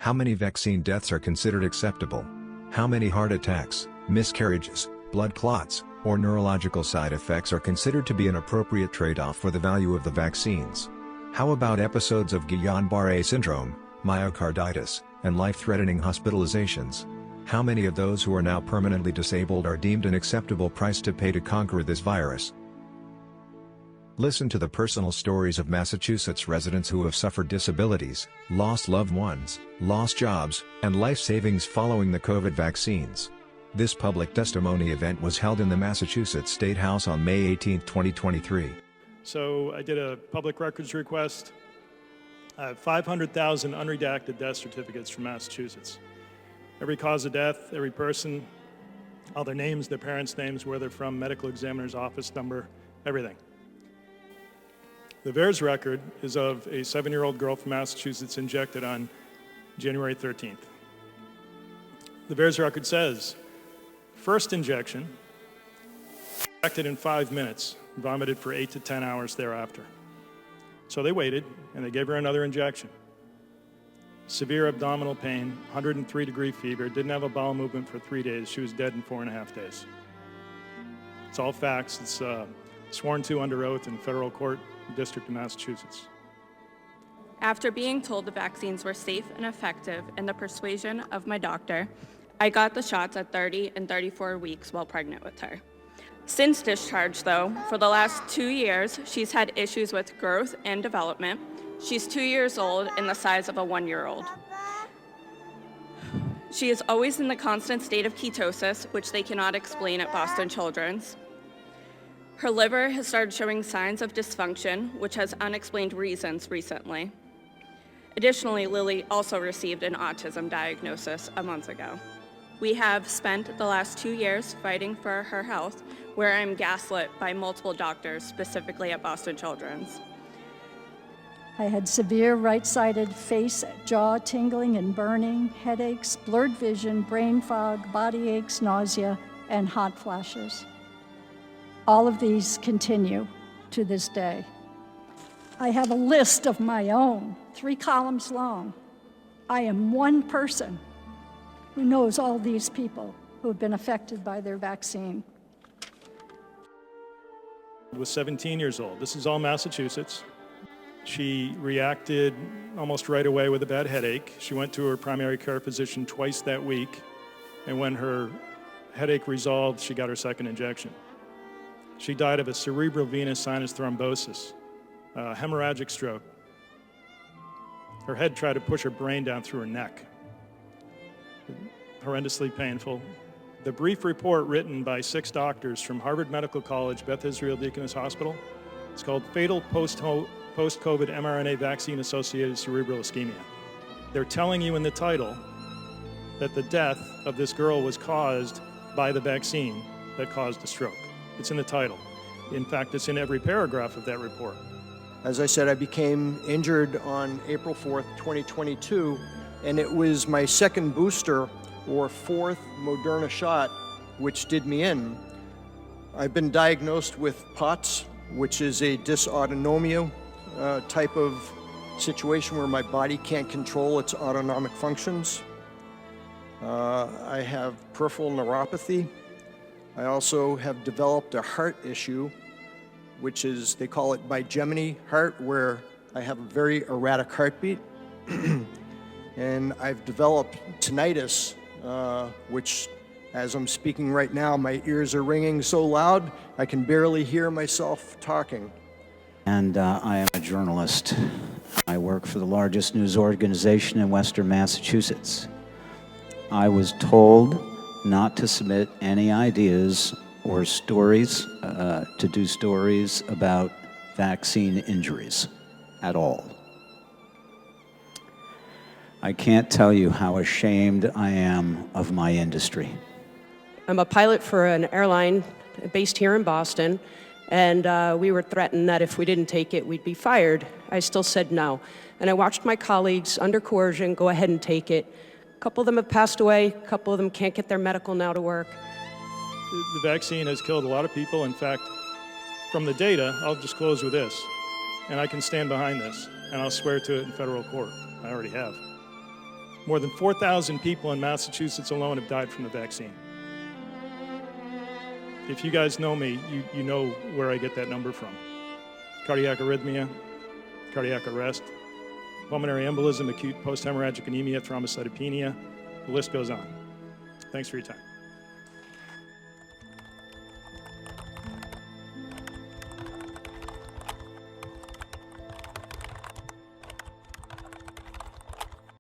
How many vaccine deaths are considered acceptable? How many heart attacks, miscarriages, blood clots, or neurological side effects are considered to be an appropriate trade-off for the value of the vaccines? How about episodes of Guillain-Barré syndrome, myocarditis, and life-threatening hospitalizations? How many of those who are now permanently disabled are deemed an acceptable price to pay to conquer this virus? Listen to the personal stories of Massachusetts residents who have suffered disabilities, lost loved ones, lost jobs, and life savings following the COVID vaccines. This public testimony event was held in the Massachusetts State House on May 18, 2023. So I did a public records request. I have 500,000 unredacted death certificates from Massachusetts. Every cause of death, every person, all their names, their parents' names, where they're from, medical examiner's office number, everything. The VAERS record is of a 7-year-old girl from Massachusetts injected on January 13th. The VAERS record says, first injection, injected in 5 minutes, vomited for 8 to 10 hours thereafter. So they waited, and they gave her another injection. Severe abdominal pain, 103-degree fever, didn't have a bowel movement for 3 days. She was dead in 4.5 days. It's all facts. It's sworn to under oath in federal court, District of Massachusetts. After being told the vaccines were safe and effective and the persuasion of my doctor, I got the shots at 30 and 34 weeks while pregnant with her. Since discharge, though, for the last 2 years, she's had issues with growth and development. She's 2 years old and the size of a 1-year-old. She is always in the constant state of ketosis, which they cannot explain at Boston Children's. Her liver has started showing signs of dysfunction, which has unexplained reasons recently. Additionally, Lily also received an autism diagnosis a month ago. We have spent the last 2 years fighting for her health, where I'm gaslit by multiple doctors, specifically at Boston Children's. I had severe right-sided face, jaw tingling and burning, headaches, blurred vision, brain fog, body aches, nausea, and hot flashes. All of these continue to this day. I have a list of my own, 3 columns long. I am one person who knows all these people who have been affected by their vaccine. Was 17 years old. This is all Massachusetts. She reacted almost right away with a bad headache. She went to her primary care physician twice that week, and when her headache resolved, she got her second injection. She died of a cerebral venous sinus thrombosis, a hemorrhagic stroke. Her head tried to push her brain down through her neck. Horrendously painful. The brief report written by 6 doctors from Harvard Medical College, Beth Israel Deaconess Hospital, it's called Fatal Post-COVID mRNA Vaccine-Associated Cerebral Ischemia. They're telling you in the title that the death of this girl was caused by the vaccine that caused the stroke. It's in the title. In fact, it's in every paragraph of that report. As I said, I became injured on April 4th, 2022, and it was my second booster or 4th Moderna shot which did me in. I've been diagnosed with POTS, which is a dysautonomia type of situation where my body can't control its autonomic functions. I have peripheral neuropathy. I also have developed a heart issue, which is, they call it bigeminy heart, where I have a very erratic heartbeat. And I've developed tinnitus, which, as I'm speaking right now, my ears are ringing so loud, I can barely hear myself talking. And I am a journalist. I work for the largest news organization in Western Massachusetts. I was told not to submit any ideas or stories, to do stories about vaccine injuries at all. I can't tell you how ashamed I am of my industry. I'm a pilot for an airline based here in Boston, and we were threatened that if we didn't take it, we'd be fired. I still said no. And I watched my colleagues, under coercion, go ahead and take it. A couple of them have passed away. A couple of them can't get their medical now to work. The vaccine has killed a lot of people. In fact, from the data, I'll disclose with this, and I can stand behind this, and I'll swear to it in federal court. I already have. More than 4,000 people in Massachusetts alone have died from the vaccine. If you guys know me, you know where I get that number from. Cardiac arrhythmia, cardiac arrest, pulmonary embolism, acute post-hemorrhagic anemia, thrombocytopenia, the list goes on. Thanks for your time.